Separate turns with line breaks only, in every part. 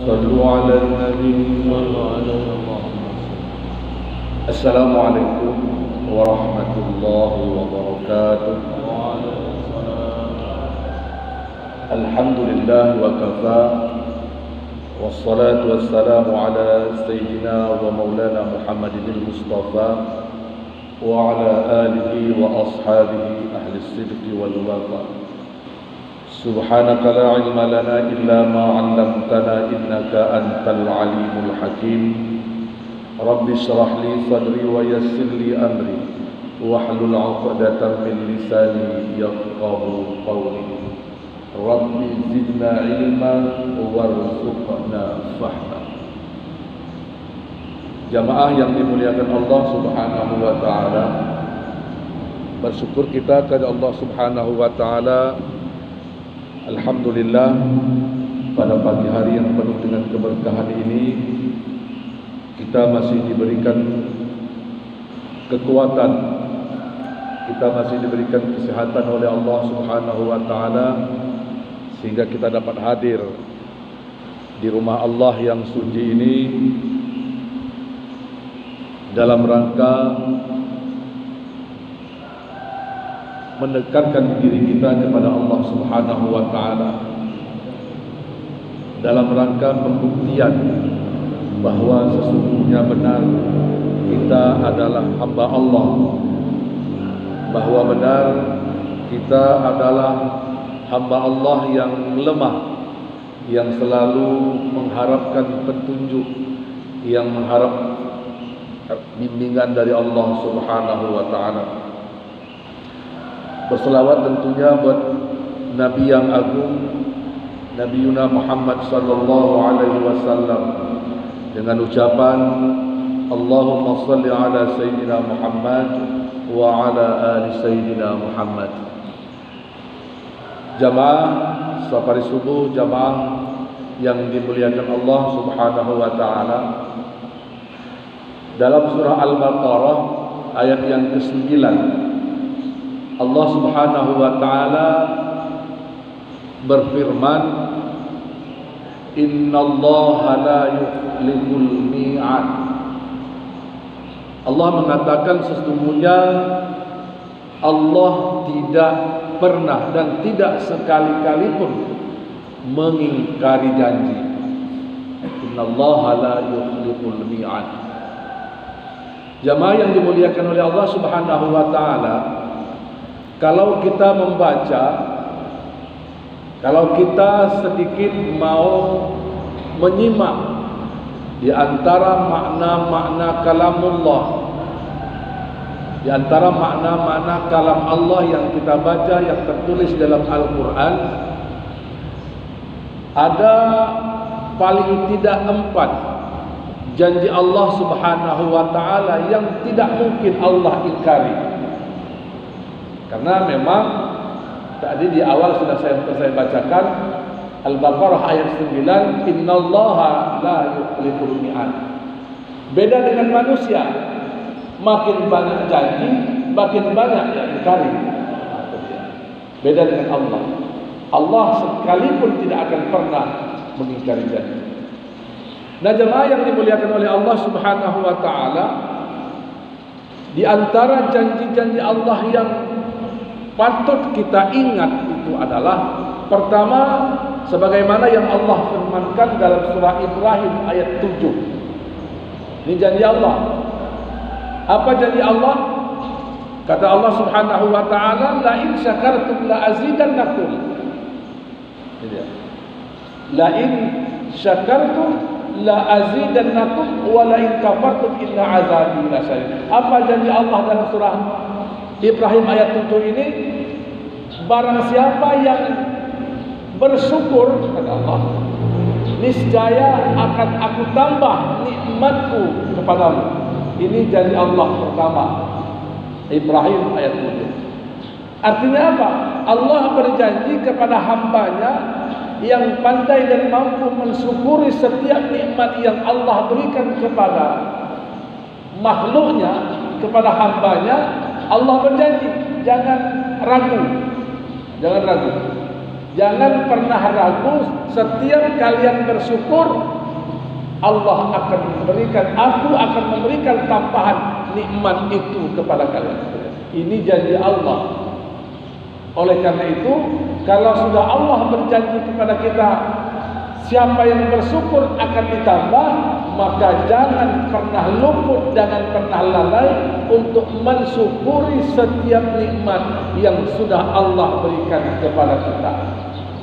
صلوا على النبي. السلام عليكم ورحمة الله وبركاته. الحمد لله وكفى والصلاة والسلام على سيدنا ومولانا محمد المصطفى وعلى آله وأصحابه أهل الصدق والوفاء. سبحانك لا علم لنا إلا ما علمتنا إنك أنت العليم الحكيم. رب اشرح لي صدري ويسر لي أمري واحلل عقدة من لساني يفقه قولي. رب زدنا علما وارزقنا فهما. Jamaah yang dimuliakan Allah Subhanahu wa taala, bersyukur kita kepada Allah Subhanahu wa taala. Alhamdulillah, pada pagi hari yang penuh dengan keberkahan ini kita masih diberikan kekuatan, kita masih diberikan kesehatan oleh Allah Subhanahu wa taala sehingga kita dapat hadir di rumah Allah yang suci ini dalam rangka mendekatkan diri kita kepada Allah Subhanahu wa taala, dalam rangka pembuktian bahwa sesungguhnya benar kita adalah hamba Allah, bahwa benar kita adalah hamba Allah yang lemah, yang selalu mengharapkan petunjuk, yang mengharap bimbingan dari Allah Subhanahu wa taala. Berselawat tentunya buat Nabi yang agung, Nabi Yuna Muhammad sallallahu alaihi wasallam, dengan ucapan Allahumma salli ala Sayyidina Muhammad wa ala ali Sayyidina Muhammad. Jamaah safari subuh, jamaah yang dimuliakan Allah Subhanahu wa taala, dalam surah Al-Baqarah ayat yang ke-9 Allah Subhanahu wa taala berfirman, innallaha la yukhliful mi'ad. Allah mengatakan sesungguhnya Allah tidak pernah dan tidak sekali-kali pun mengingkari janji. Innallaha la yukhliful mi'ad. Jamaah yang dimuliakan oleh Allah Subhanahu wa taala, kalau kita membaca, kalau kita sedikit mau menyimak di antara makna-makna kalamullah, di antara makna-makna kalam Allah yang kita baca, yang tertulis dalam Al-Quran, ada paling tidak 4 janji Allah Subhanahu wa taala yang tidak mungkin Allah ingkari. Karena memang tadi di awal sudah saya bacakan Al-Baqarah ayat 9, innallaha la yukhliful mi'ad. Beda dengan manusia, makin banyak janji makin banyak yang ingkari. Beda dengan Allah. Allah sekalipun tidak akan pernah mengingkari janji. Nah, jemaah yang dimuliakan oleh Allah Subhanahu wa taala, di antara janji-janji Allah yang patut kita ingat itu adalah pertama, sebagaimana yang Allah firmankan dalam surah Ibrahim ayat 7. Ini janji Allah. Apa janji Allah? Kata Allah Subhanahu wa taala, la in syakartum la azidannakum. La in syakartum la azidannakum wa la in kafartum inna azabi lasyadid. Apa janji Allah dalam surah Ibrahim ayat 7 ini? Barang siapa yang bersyukur, kata Allah, niscaya akan aku tambah nikmatku kepadamu. Ini janji Allah pertama, Ibrahim ayat 7. Artinya apa? Allah berjanji kepada hambanya yang pandai dan mampu mensyukuri setiap nikmat yang Allah berikan kepada makhluknya, kepada hambanya. Allah berjanji, jangan ragu, jangan ragu. Jangan pernah ragu, setiap kalian bersyukur, Allah akan memberikan, aku akan memberikan tambahan nikmat itu kepada kalian. Ini janji Allah. Oleh karena itu, kalau sudah Allah berjanji kepada kita, siapa yang bersyukur akan ditambah, maka jangan pernah luput, jangan pernah lalai untuk mensyukuri setiap nikmat yang sudah Allah berikan kepada kita.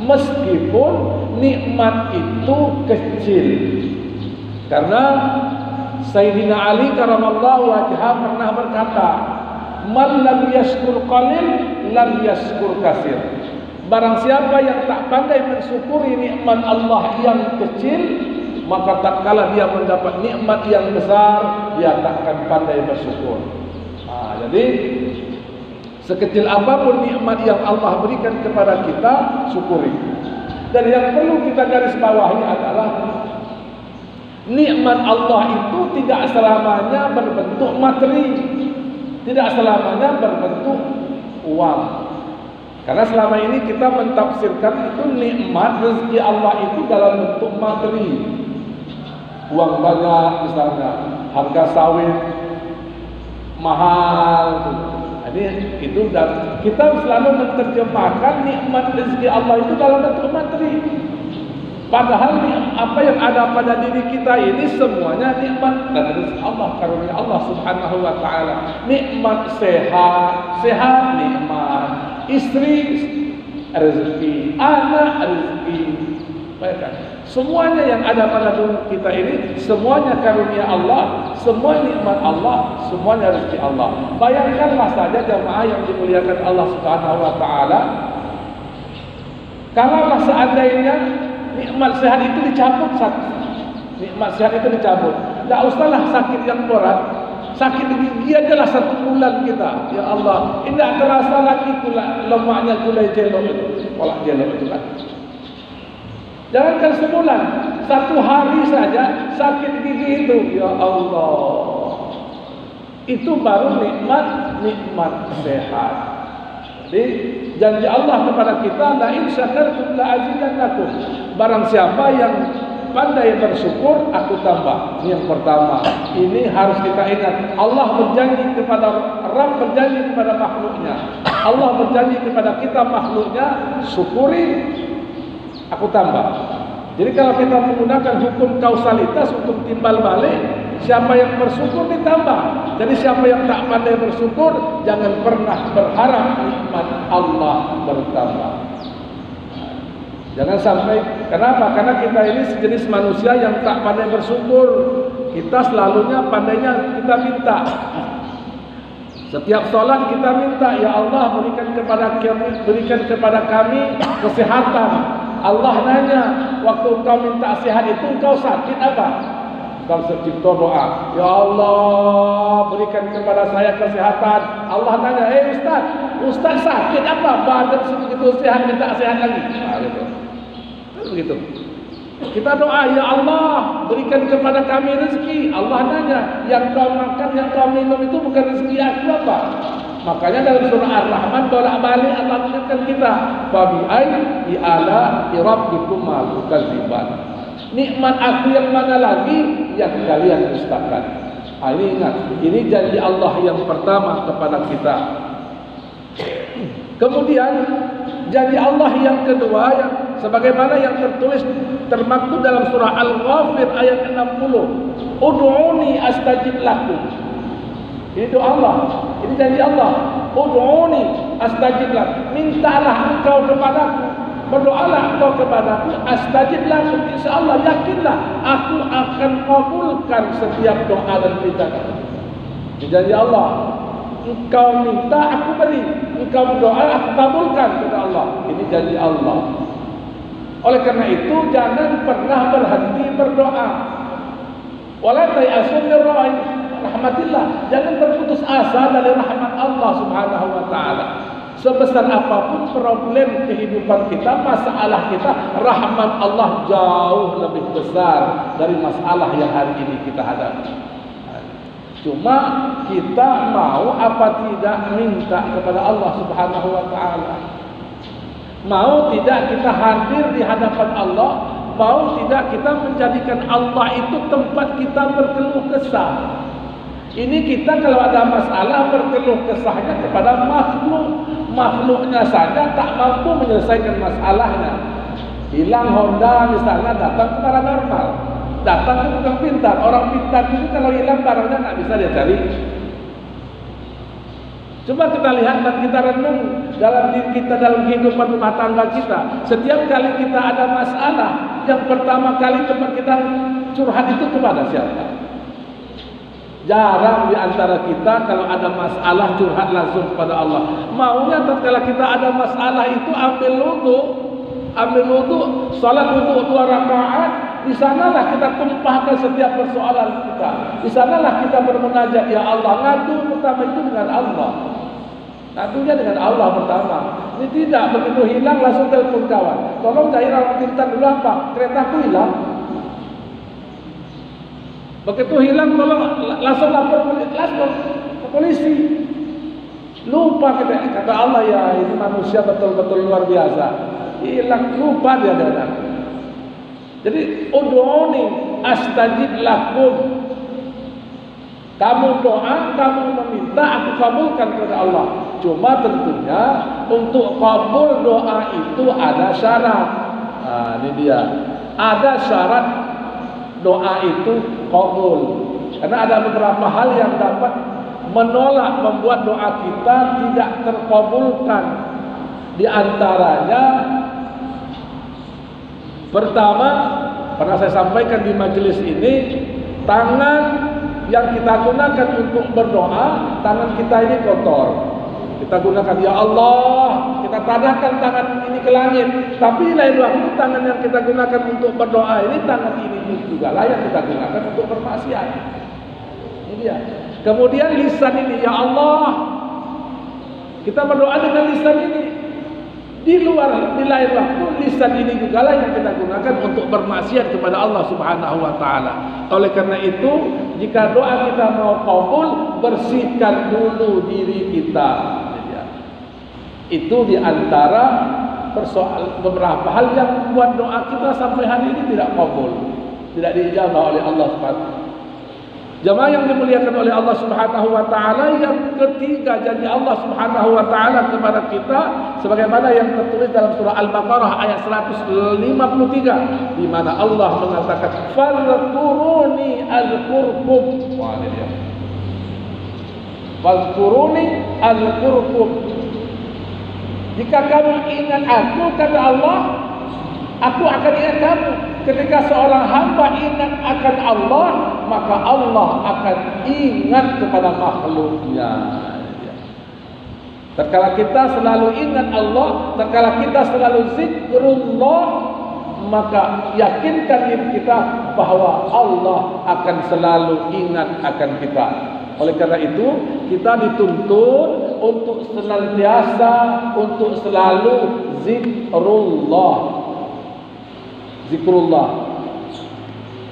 Meskipun nikmat itu kecil. Karena Sayyidina Ali karamallahu wajhah pernah berkata, "Man lam yashkur qalil, lam yashkur katsir." Barang siapa yang tak pandai mensyukuri nikmat Allah yang kecil, maka tak kala dia mendapat nikmat yang besar, dia tak akan pandai bersyukur. Jadi sekecil apapun nikmat yang Allah berikan kepada kita, syukuri. Dan yang perlu kita garis bawahi adalah nikmat Allah itu tidak selamanya berbentuk materi, tidak selamanya berbentuk uang. Karena selama ini kita mentafsirkan itu nikmat rezeki Allah itu dalam bentuk materi, uang banyak misalnya, harga sawit mahal. Jadi itu, dan kita selalu menerjemahkan nikmat rezeki Allah itu dalam bentuk materi. Padahal apa yang ada pada diri kita ini semuanya nikmat dan rezeki Allah, karunia Allah Subhanahu wa taala. Nikmat sehat nikmat, istri rezeki, anak rezeki. Baikkan. Semuanya yang ada pada diri kita ini semuanya karunia Allah, semua nikmat Allah, semuanya rezeki Allah. Bayangkanlah saja jemaah yang dimuliakan Allah Subhanahu wa taala, kalau seandainya nikmat sehat itu dicabut, nikmat sehat itu dicabut, tidak usahlah sakit yang berat, sakit gigi aja lah 1 bulan kita, ya Allah, tidak terasa lagi lemaknya gulai jelok itu, kolak jelok itu kan. Jangankan sebulan, 1 hari saja sakit gigi itu, ya Allah, itu baru nikmat sehat. Jadi janji Allah kepada kita, la in syakartum la azidannakum. Barang siapa yang pandai bersyukur, aku tambah. Ini yang pertama. Ini harus kita ingat. Allah berjanji kepada Rabb, berjanji kepada makhluknya. Allah berjanji kepada kita makhluknya, syukuri, aku tambah. Jadi kalau kita menggunakan hukum kausalitas, hukum timbal balik, siapa yang bersyukur ditambah. Jadi siapa yang tak pandai bersyukur, jangan pernah berharap nikmat Allah bertambah. Jangan sampai, kenapa? Karena kita ini sejenis manusia yang tak pandai bersyukur. Kita selalunya pandainya kita minta. Setiap sholat kita minta, ya Allah berikan kepada kami kesehatan. Allah nanya, waktu engkau minta sehat itu engkau sakit apa? Engkau tercipta doa, ya Allah berikan kepada saya kesehatan. Allah nanya, Ustaz sakit apa? Badan segitu sehat minta sehat lagi. Begitu. Kita doa, ya Allah berikan kepada kami rezeki. Allah nanya, yang kau makan, yang kau minum itu bukan rezeki aku apa? Makanya dalam surah Ar-Rahman bolak-balik Allah mengingatkan kita, fabi ayyi ala'i rabbikuma tukadziban. Nikmat aku yang mana lagi yang kalian dustakan? Ini ingat, ini janji Allah yang pertama kepada kita. Kemudian janji Allah yang kedua, yang sebagaimana yang tertulis termaktub dalam surah Al-Ghafir ayat 60, ud'uni astajib lakum. Ini doa Allah, ini janji Allah. Ud'uni astajib lakum. Mintalah engkau kepadaku, berdoalah engkau kepadaku, astajib lakum. Insyaallah, yakinlah aku akan kabulkan setiap doa dan perintah. Ini janji Allah. Engkau minta aku beri, engkau berdoa aku kabulkan kepada Allah. Ini janji Allah. Oleh karena itu jangan pernah berhenti berdoa. Wala ta'asu min rahmatillah. Jangan berputus asa dari rahmat Allah Subhanahu wa taala. Sebesar apapun problem kehidupan kita, masalah kita, rahmat Allah jauh lebih besar dari masalah yang hari ini kita hadapi. Cuma kita mau apa tidak minta kepada Allah Subhanahu wa taala. Mau tidak kita hadir di hadapan Allah, mau tidak kita menjadikan Allah itu tempat kita berkeluh kesah. Ini kita kalau ada masalah berkeluh kesahnya kepada makhluk. Makhluknya saja tak mampu menyelesaikan masalahnya. Hilang Honda misalnya, datang ke paranormal, datang ke tukang pintar. Orang pintar itu kalau hilang barangnya nggak bisa dia cari. Coba kita lihat dan kita renung dalam diri kita, dalam kehidupan rumah tangga kita. Setiap kali kita ada masalah, yang pertama kali tempat kita curhat itu kepada siapa? Jarang di antara kita kalau ada masalah curhat langsung kepada Allah. Maunya tatkala kita ada masalah itu ambil wudu, salat wudu 2 rakaat. Di sanalah kita tumpahkan setiap persoalan kita. Di sanalah kita bermunajat, ya Allah. Ngadu pertama itu dengan Allah. Ngadunya dengan Allah pertama. Ini tidak begitu hilang langsung telepon kawan. Tolong cari orang pintar dulu apa? Keretaku hilang. Begitu hilang tolong langsung lapor ke polisi. Lupa kita, kata Allah, ya ini manusia betul-betul luar biasa. Hilang, lupa dia datang. Jadi ud'uni astajib lakum. Kamu doa, kamu meminta, aku kabulkan kepada Allah. Cuma tentunya untuk kabul doa itu ada syarat. Nah, ini dia. Ada syarat doa itu kabul. Karena ada beberapa hal yang dapat menolak, membuat doa kita tidak terkabulkan. Di antaranya, pertama, pernah saya sampaikan di majelis ini, tangan yang kita gunakan untuk berdoa, tangan kita ini kotor. Kita gunakan, ya Allah, kita tadahkan tangan ini ke langit. Tapi lain waktu tangan yang kita gunakan untuk berdoa ini, tangan ini juga lah yang kita gunakan untuk bermaksiat. Ini dia. Kemudian lisan ini, ya Allah, kita berdoa dengan lisan ini. Di lain waktu lisan ini juga lah yang kita gunakan untuk bermaksiat kepada Allah Subhanahu wa taala. Oleh karena itu, jika doa kita mau kabul, bersihkan dulu diri kita. Itu di antara beberapa hal yang membuat doa kita sampai hari ini tidak kabul, tidak diijabah oleh Allah Subhanahu wa taala. Jamaah yang dimuliakan oleh Allah Subhanahu wa taala, yang ketiga janji Allah Subhanahu wa taala kepada kita sebagaimana yang tertulis dalam surah Al-Baqarah ayat 153, di mana Allah mengatakan fadhkuruni azkurkum. Wah, ini dia. Fadhkuruni azkurkum. Jika kamu ingat aku, kata Allah, aku akan ingat kamu. Ketika seorang hamba ingat akan Allah, maka Allah akan ingat kepada makhluknya. Tatkala kita selalu ingat Allah, tatkala kita selalu zikrullah, maka yakinkan diri kita bahwa Allah akan selalu ingat akan kita. Oleh karena itu, kita dituntut untuk senantiasa, untuk selalu zikrullah. Zikrullah.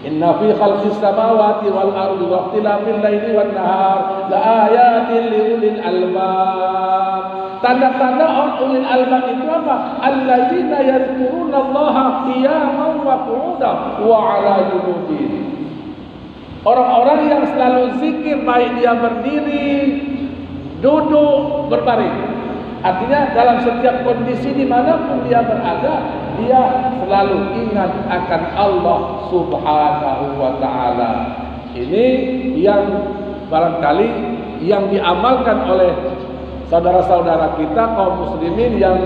Inna fi khalqis samawati wal ardi wa ikhtilafil laili wan nahar la ayatin liulil albab. Tanda-tanda ulil albab itu apa? Allazina yadhkurunallaha qiyaman wa qu'udan wa 'ala junubihim. Orang-orang yang selalu zikir, baik dia berdiri, duduk, berbaring. Artinya dalam setiap kondisi dimanapun dia berada, dia selalu ingat akan Allah Subhanahu wa ta'ala. Ini yang barangkali yang diamalkan oleh saudara-saudara kita kaum muslimin yang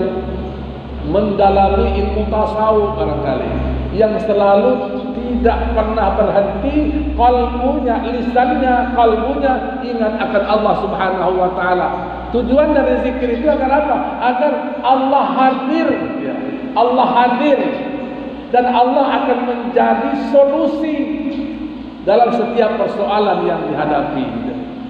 mendalami ilmu tasawuf barangkali, yang selalu tidak pernah berhenti qalbunya, lisannya, qalbunya ingat akan Allah Subhanahu wa ta'ala. Tujuan dari zikir itu agar apa? Agar Allah hadir, ya. Allah hadir dan Allah akan menjadi solusi dalam setiap persoalan yang dihadapi.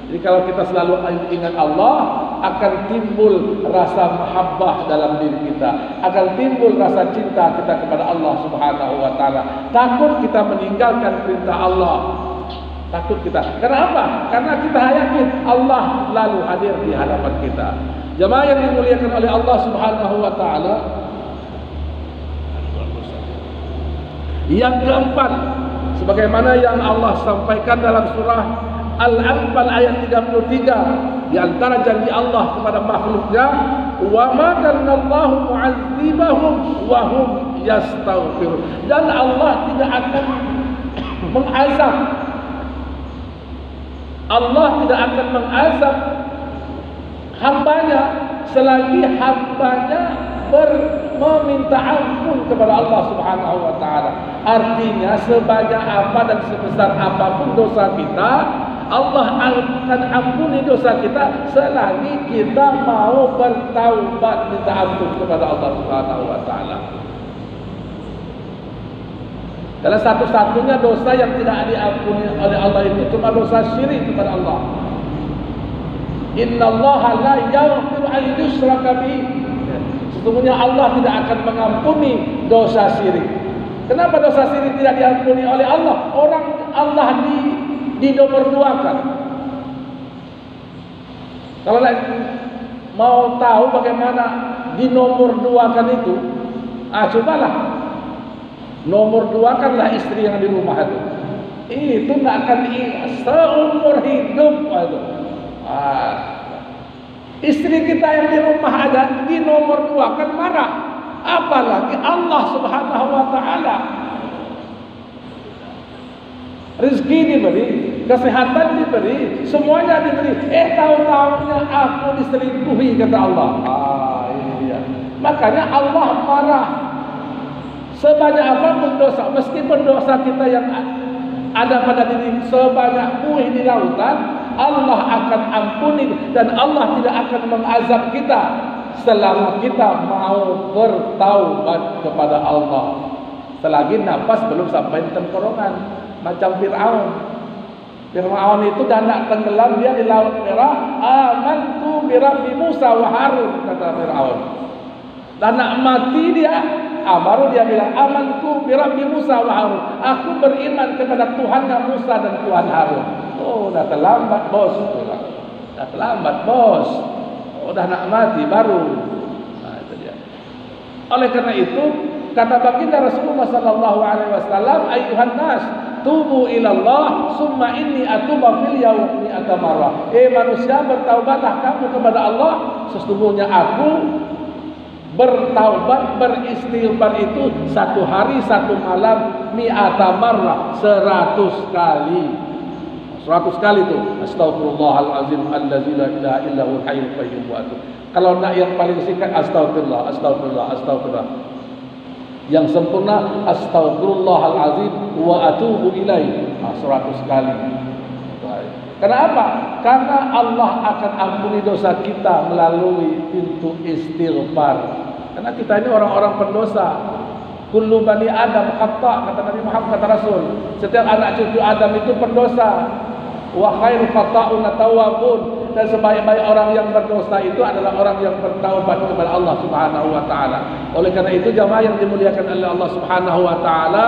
Jadi kalau kita selalu ingat Allah, akan timbul rasa mahabbah dalam diri kita, akan timbul rasa cinta kita kepada Allah Subhanahu wa taala. Takut kita meninggalkan perintah Allah. Takut kita. Kenapa? Karena kita yakin Allah lalu hadir di hadapan kita. Jemaah yang dimuliakan oleh Allah Subhanahu wa taala, Yang keempat, sebagaimana yang Allah sampaikan dalam surah Al-Anfal ayat 33, di antara janji Allah kepada makhluknya, wa ma kana Allahu mu'adzibahum wa hum yastaghfirun, dan Allah tidak akan mengazab, Allah tidak akan mengazab hambanya selagi hambanya meminta ampun kepada Allah Subhanahu wa taala. Artinya sebanyak apa dan sebesar apapun dosa kita, Allah akan ampuni dosa kita selagi kita mau bertaubat minta ampun kepada Allah Subhanahu wa taala. Karena satu-satunya dosa yang tidak diampuni oleh Allah itu cuma dosa syirik kepada Allah. Innallaha la yaghfiru an yushraka bihi. Sesungguhnya Allah tidak akan mengampuni dosa syirik. Kenapa dosa syirik tidak diampuni oleh Allah? Orang Allah dinomorduakan. Kalau mau tahu bagaimana dinomorduakan itu, cobalah nomorduakanlah istri yang di rumah itu. Itu nggak akan seumur hidup itu. Istri kita yang di rumah ada di nomor 2 kan marah, apalagi Allah Subhanahu wa taala. Rezeki diberi, kesehatan diberi, semuanya diberi. Tahu-tahunya aku diselingkuhi kata Allah. Ini dia. Makanya Allah marah. Sebanyak apapun dosa, meskipun dosa kita yang ada pada diri sebanyak buih di lautan, Allah akan ampuni dan Allah tidak akan mengazab kita selama kita mau bertaubat kepada Allah. Selagi nafas belum sampai di tengkorongan, macam Fir'aun. Fir'aun itu dana tenggelam dia di Laut Merah. Amantu bi Rabbi Musa wa Harun, kata Fir'aun. Dana mati dia, baru dia bilang amantu bi Rabbi Musa wa Harun. Aku beriman kepada Tuhannya Musa dan Tuhan Harun. Udah terlambat bos, udah terlambat bos, udah nak mati baru. Itu dia. Oleh karena itu kata baginda Rasulullah sallallahu alaihi wasallam, ayyuhan nas tubu ilallah summa inni atubu fil yaumi atamarrah. Manusia, bertaubatlah kamu kepada Allah, sesungguhnya aku bertaubat beristighfar itu satu hari satu malam mi'atamarrah, 100 kali. 100 kali itu astagfirullahalazim allazi la ilaha illa huwal hayyul qayyum wa atubu. Kalau nak yang paling singkat astagfirullah, astagfirullah, astagfirullah. Yang sempurna astagfirullahalazim wa atubu ilaihi, 100 kali. Kenapa? Karena Allah akan ampuni dosa kita melalui pintu istighfar. Karena kita ini orang-orang pendosa. Kullu bani Adam khata', kata Nabi Muhammad, kata Rasul. Setiap anak cucu Adam itu pendosa. Wa khairu khata'una tawwabun, dan sebaik-baik orang yang berdosa itu adalah orang yang bertaubat kepada Allah Subhanahu wa taala. Oleh karena itu jamaah yang dimuliakan oleh Allah Subhanahu wa taala,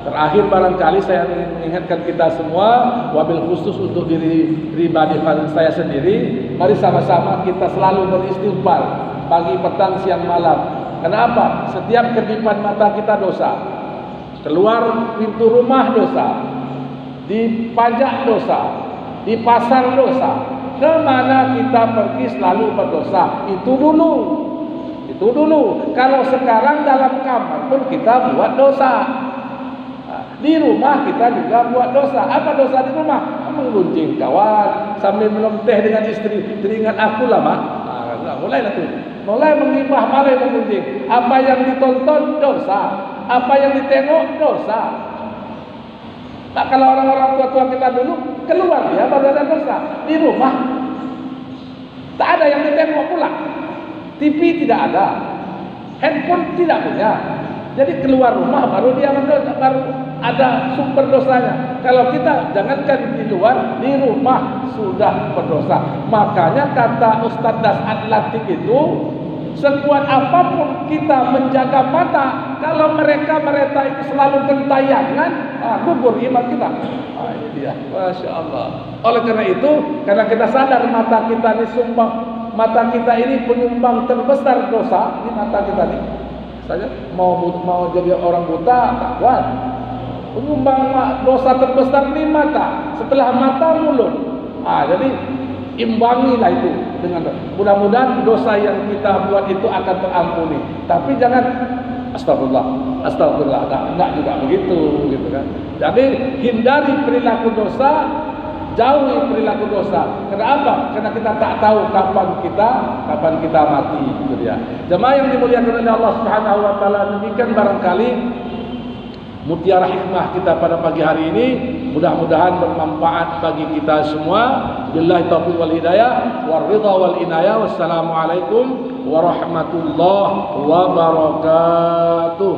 terakhir barangkali saya ingin mengingatkan kita semua, wabil khusus untuk diri pribadi saya sendiri, mari sama-sama kita selalu beristighfar pagi, petang, siang, malam. Kenapa? Setiap kedipan mata kita dosa, keluar pintu rumah dosa, di pajak dosa, di pasar dosa, kemana kita pergi selalu berdosa. Itu dulu. Kalau sekarang dalam kamar pun kita buat dosa. Di rumah kita juga buat dosa. Apa dosa di rumah? Menggunjing kawan sambil minum teh dengan istri. Teringat aku lah, Mak. Mulailah tuh. Mulai menghibah, mulai menggunjing. Apa yang ditonton dosa, apa yang ditengok dosa. Nah, kalau orang-orang tua-tua kita dulu keluar dia baru ada dosa. Di rumah tak ada yang ditengok pula. TV tidak ada, handphone tidak punya. Jadi keluar rumah baru dia baru ada sumber dosanya. Kalau kita jangankan di luar, di rumah sudah berdosa. Makanya kata Ustaz Das'ad Latif itu, sekuat apapun kita menjaga mata, kalau mereka itu selalu gentayangan, gugur iman kita. Ini dia, Masya Allah. Oleh karena itu, karena kita sadar mata kita ini penyumbang terbesar dosa di mata kita ini. Saya mau jadi orang buta tak kuat. Penyumbang dosa terbesar di mata, setelah mata mulut. Jadi imbangilah itu dengan mudah-mudahan dosa yang kita buat itu akan terampuni. Tapi jangan astagfirullah, enggak juga begitu, gitu kan. Jadi hindari perilaku dosa, jauhi perilaku dosa. Kenapa? Karena kita tak tahu kapan kita mati, gitu ya. Jemaah yang dimuliakan oleh Allah Subhanahu wa taala, demikian barangkali mutiara hikmah kita pada pagi hari ini, mudah-mudahan bermanfaat bagi kita semua. Billahi taufiq wal hidayah, war ridha wal inayah. Wassalamualaikum warahmatullahi wabarakatuh.